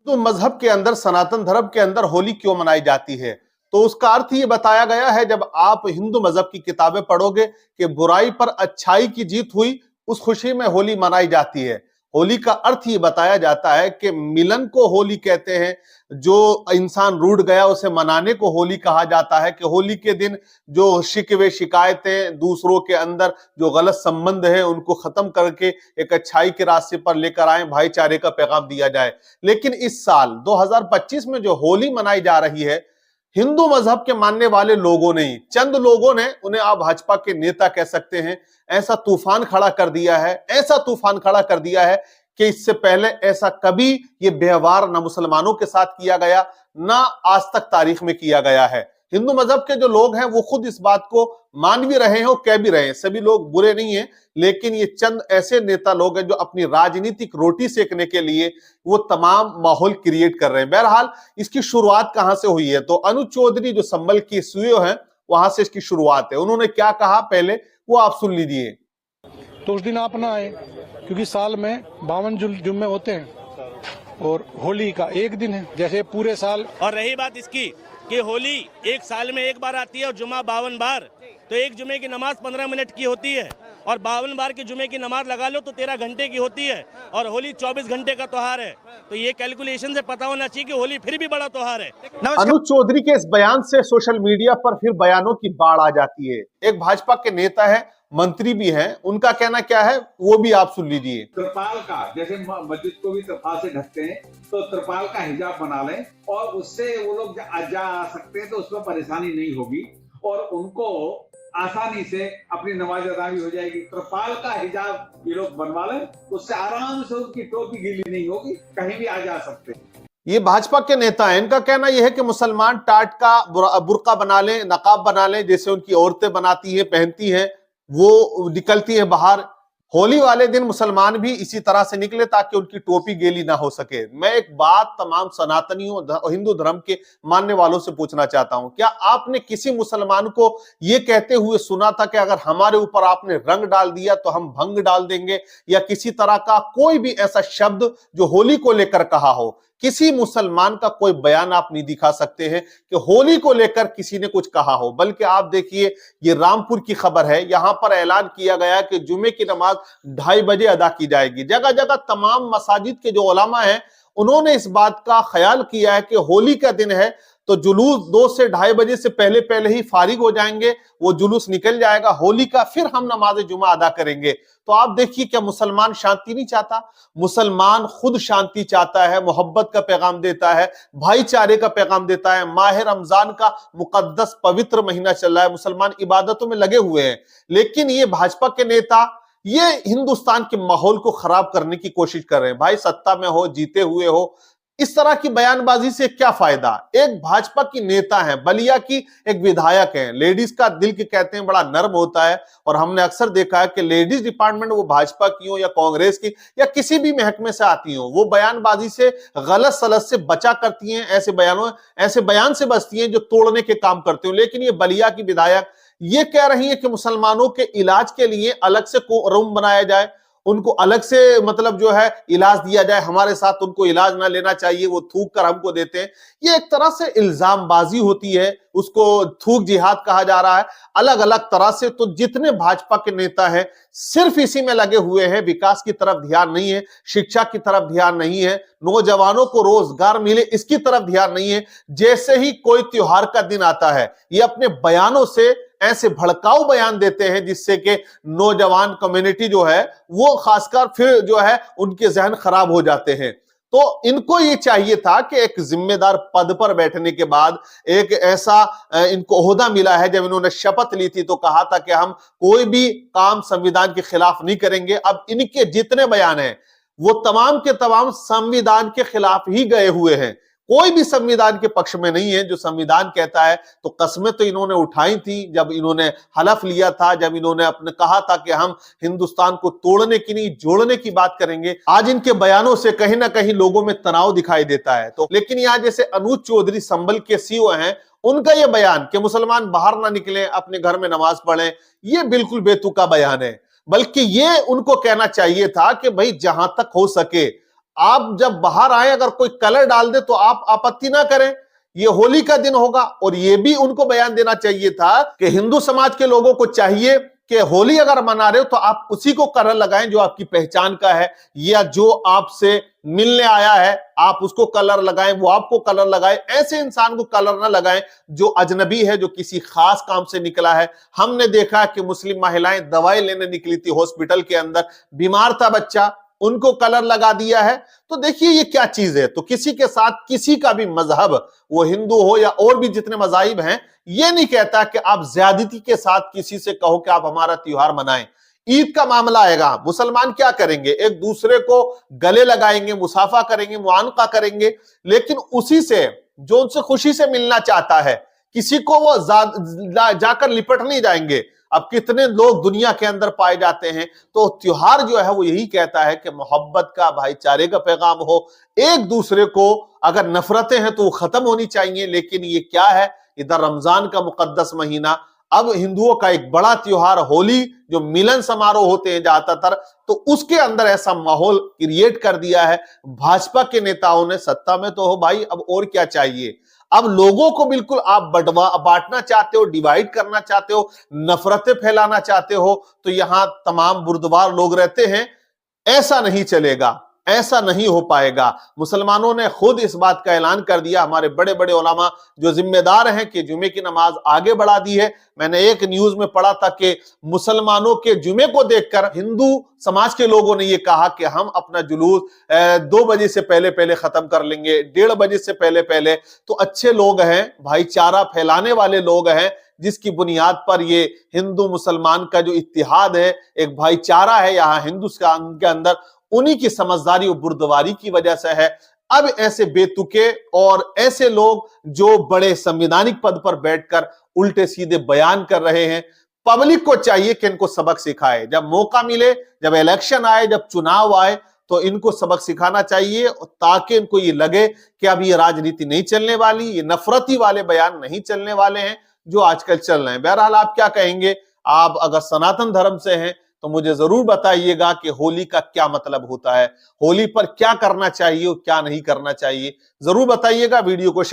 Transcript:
तो मजहब के अंदर, सनातन धर्म के अंदर होली क्यों मनाई जाती है? तो उसका अर्थ ये बताया गया है, जब आप हिंदू मजहब की किताबें पढ़ोगे कि बुराई पर अच्छाई की जीत हुई, उस खुशी में होली मनाई जाती है। होली का अर्थ ये बताया जाता है कि मिलन को होली कहते हैं। जो इंसान रूठ गया उसे मनाने को होली कहा जाता है, कि होली के दिन जो शिकवे शिकायतें, दूसरों के अंदर जो गलत संबंध है उनको खत्म करके एक अच्छाई के रास्ते पर लेकर आए, भाईचारे का पैगाम दिया जाए। लेकिन इस साल 2025 में जो होली मनाई जा रही है, हिंदू मजहब के मानने वाले लोगों ने, चंद लोगों ने, उन्हें आप भाजपा के नेता कह सकते हैं, ऐसा तूफान खड़ा कर दिया है, ऐसा तूफान खड़ा कर दिया है कि इससे पहले ऐसा कभी ये व्यवहार न मुसलमानों के साथ किया गया, ना आज तक तारीख में किया गया है। हिंदू मजहब के जो लोग हैं वो खुद इस बात को मान भी रहे हैं और कह भी रहे हैं, सभी लोग बुरे नहीं हैं, लेकिन ये चंद ऐसे नेता लोग हैं जो अपनी राजनीतिक रोटी सेकने के लिए वो तमाम माहौल क्रिएट कर रहे हैं। बहरहाल इसकी शुरुआत कहां से हुई है? तो अनुज चौधरी जो संभल की सीईओ हैं, वहां से इसकी शुरुआत है। उन्होंने क्या कहा पहले वो आप सुन लीजिए। तो उस दिन आप ना आए, क्योंकि साल में 52 जुम्मे होते हैं और होली का एक दिन है, जैसे पूरे साल। और रही बात इसकी कि होली एक साल में एक बार आती है और जुम्मा 52 बार, तो एक जुमे की नमाज 15 मिनट की होती है और 52 बार की जुमे की नमाज लगा लो तो 13 घंटे की होती है, और होली 24 घंटे का त्योहार है। तो ये कैलकुलेशन से पता होना चाहिए कि होली फिर भी बड़ा त्योहार है। अनुज चौधरी के इस बयान से सोशल मीडिया पर फिर बयानों की बाढ़ आ जाती है। एक भाजपा के नेता है, मंत्री भी हैं, उनका कहना क्या है वो भी आप सुन लीजिए। त्रिपाल का, जैसे मस्जिद को भी त्रिपाल से ढकते हैं, तो त्रिपाल का हिजाब बना लें और उससे वो लोग आ सकते हैं, तो उसमें परेशानी नहीं होगी और उनको आसानी से अपनी नमाज अदा भी हो जाएगी। त्रिपाल का हिजाब ये लोग बनवा लें, उससे आराम से उनकी टोपी गीली नहीं होगी, कहीं भी आ जा सकते हैं। ये भाजपा के नेता हैं, इनका कहना यह है कि मुसलमान टाट का बुर्का बना लें, नकाब बना लें, जैसे उनकी औरतें बनाती हैं, पहनती हैं, वो निकलती है बाहर। होली वाले दिन मुसलमान भी इसी तरह से निकले ताकि उनकी टोपी गीली ना हो सके। मैं एक बात तमाम सनातनियों, हिंदू धर्म के मानने वालों से पूछना चाहता हूं, क्या आपने किसी मुसलमान को यह कहते हुए सुना था कि अगर हमारे ऊपर आपने रंग डाल दिया तो हम भंग डाल देंगे, या किसी तरह का कोई भी ऐसा शब्द जो होली को लेकर कहा हो? किसी मुसलमान का कोई बयान आप नहीं दिखा सकते हैं कि होली को लेकर किसी ने कुछ कहा हो। बल्कि आप देखिए, ये रामपुर की खबर है, यहां पर ऐलान किया गया कि जुमे की नमाज 2:30 बजे अदा की जाएगी। जगह जगह तमाम मसाजिद के जो उलमा हैं उन्होंने इस बात का ख्याल किया है कि होली का दिन है तो जुलूस 2 से 2:30 बजे से पहले पहले ही फारिग हो जाएंगे, वो जुलूस निकल जाएगा होली का, फिर हम नमाज जुमा अदा करेंगे। तो आप देखिए, क्या मुसलमान शांति नहीं चाहता? मुसलमान खुद शांति चाहता है, मोहब्बत का पैगाम देता है, भाईचारे का पैगाम देता है। माह रमजान का मुकद्दस पवित्र महीना चल रहा है, मुसलमान इबादतों में लगे हुए हैं, लेकिन ये भाजपा के नेता ये हिंदुस्तान के माहौल को खराब करने की कोशिश कर रहे हैं। भाई सत्ता में हो, जीते हुए हो, इस तरह की बयानबाजी से क्या फायदा? एक भाजपा की नेता है, बलिया की एक विधायक है, लेडीज का दिल के कहते हैं बड़ा नर्म होता है, और हमने अक्सर देखा है कि लेडीज डिपार्टमेंट वो भाजपा की हो या कांग्रेस की या किसी भी महकमे से आती हो, वो बयानबाजी से, गलत सलत से बचा करती हैं, ऐसे बयान से बचती हैं जो तोड़ने के काम करते हो। लेकिन ये बलिया की विधायक ये कह रही है कि मुसलमानों के इलाज के लिए अलग से रूम बनाया जाए, उनको अलग से मतलब जो है इलाज दिया जाए, हमारे साथ उनको इलाज ना लेना चाहिए, वो थूक कर हमको देते हैं। ये एक तरह से इल्जामबाजी होती है, उसको थूक जिहाद कहा जा रहा है, अलग अलग तरह से। तो जितने भाजपा के नेता हैं सिर्फ इसी में लगे हुए हैं, विकास की तरफ ध्यान नहीं है, शिक्षा की तरफ ध्यान नहीं है, नौजवानों को रोजगार मिले इसकी तरफ ध्यान नहीं है। जैसे ही कोई त्योहार का दिन आता है ये अपने बयानों से ऐसे भड़काऊ बयान देते हैं जिससे कि नौजवान कम्युनिटी जो है वो खासकर फिर जो है उनके जहन खराब हो जाते हैं। तो इनको ये चाहिए था कि एक जिम्मेदार पद पर बैठने के बाद एक ऐसा इनको ओहदा मिला है, जब इन्होंने शपथ ली थी तो कहा था कि हम कोई भी काम संविधान के खिलाफ नहीं करेंगे। अब इनके जितने बयान हैं वो तमाम के तमाम संविधान के खिलाफ ही गए हुए हैं, कोई भी संविधान के पक्ष में नहीं है। जो संविधान कहता है, तो कस्में तो इन्होंने उठाई थी जब इन्होंने हलफ लिया था, जब इन्होंने अपने कहा था कि हम हिंदुस्तान को तोड़ने की नहीं जोड़ने की बात करेंगे। आज इनके बयानों से कहीं ना कहीं लोगों में तनाव दिखाई देता है। तो लेकिन यहाँ जैसे अनुज चौधरी संभल के सीईओ हैं, उनका यह बयान कि मुसलमान बाहर ना निकले, अपने घर में नमाज पढ़ें, यह बिल्कुल बेतुका बयान है। बल्कि ये उनको कहना चाहिए था कि भाई जहां तक हो सके आप जब बाहर आए अगर कोई कलर डाल दे तो आप आपत्ति ना करें, ये होली का दिन होगा। और ये भी उनको बयान देना चाहिए था कि हिंदू समाज के लोगों को चाहिए कि होली अगर मना रहे हो तो आप उसी को कलर लगाएं जो आपकी पहचान का है, या जो आपसे मिलने आया है आप उसको कलर लगाएं, वो आपको कलर लगाए। ऐसे इंसान को कलर ना लगाएं जो अजनबी है, जो किसी खास काम से निकला है। हमने देखा कि मुस्लिम महिलाएं दवाई लेने निकली थी हॉस्पिटल के अंदर, बीमार था बच्चा, उनको कलर लगा दिया है। तो देखिए ये क्या चीज है। तो किसी के साथ किसी का भी मजहब, वो हिंदू हो या और भी जितने मजाहिब हैं, ये नहीं कहता कि आप ज्यादती के साथ किसी से कहो कि आप हमारा त्योहार मनाएं। ईद का मामला आएगा, मुसलमान क्या करेंगे, एक दूसरे को गले लगाएंगे, मुसाफा करेंगे, मुआनका करेंगे, लेकिन उसी से जो उनसे खुशी से मिलना चाहता है किसी को वो जाकर लिपट नहीं जाएंगे। अब कितने लोग दुनिया के अंदर पाए जाते हैं। तो त्योहार जो है वो यही कहता है कि मोहब्बत का, भाईचारे का पैगाम हो, एक दूसरे को अगर नफरतें हैं तो वो खत्म होनी चाहिए। लेकिन ये क्या है, इधर रमजान का मुकद्दस महीना, अब हिंदुओं का एक बड़ा त्योहार होली, जो मिलन समारोह होते हैं ज्यादातर, तो उसके अंदर ऐसा माहौल क्रिएट कर दिया है भाजपा के नेताओं ने। सत्ता में तो हो भाई, अब और क्या चाहिए। अब लोगों को बिल्कुल आप बांटना चाहते हो, डिवाइड करना चाहते हो, नफरतें फैलाना चाहते हो। तो यहां तमाम बुर्दवार लोग रहते हैं, ऐसा नहीं चलेगा, ऐसा नहीं हो पाएगा। मुसलमानों ने खुद इस बात का ऐलान कर दिया, हमारे बड़े बड़े उलमा जो जिम्मेदार हैं, कि जुमे की नमाज आगे बढ़ा दी है। मैंने एक न्यूज में पढ़ा था कि मुसलमानों के जुमे को देखकर हिंदू समाज के लोगों ने यह कहा कि हम अपना जुलूस 2 बजे से पहले पहले खत्म कर लेंगे, 1:30 बजे से पहले पहले। तो अच्छे लोग हैं, भाईचारा फैलाने वाले लोग हैं, जिसकी बुनियाद पर ये हिंदू मुसलमान का जो इत्तिहाद है, एक भाईचारा है यहाँ हिंदुस्तान के अंदर, उन्हीं की समझदारी और बुर्दवारी की वजह से है। अब ऐसे बेतुके और ऐसे लोग जो बड़े संवैधानिक पद पर बैठकर उल्टे सीधे बयान कर रहे हैं, पब्लिक को चाहिए कि इनको सबक सिखाए। जब मौका मिले, जब इलेक्शन आए, जब चुनाव आए, तो इनको सबक सिखाना चाहिए, ताकि इनको ये लगे कि अब ये राजनीति नहीं चलने वाली, ये नफरती वाले बयान नहीं चलने वाले हैं जो आजकल चल रहे हैं। बहरहाल आप क्या कहेंगे? आप अगर सनातन धर्म से हैं तो मुझे जरूर बताइएगा कि होली का क्या मतलब होता है, होली पर क्या करना चाहिए और क्या नहीं करना चाहिए, जरूर बताइएगा। वीडियो को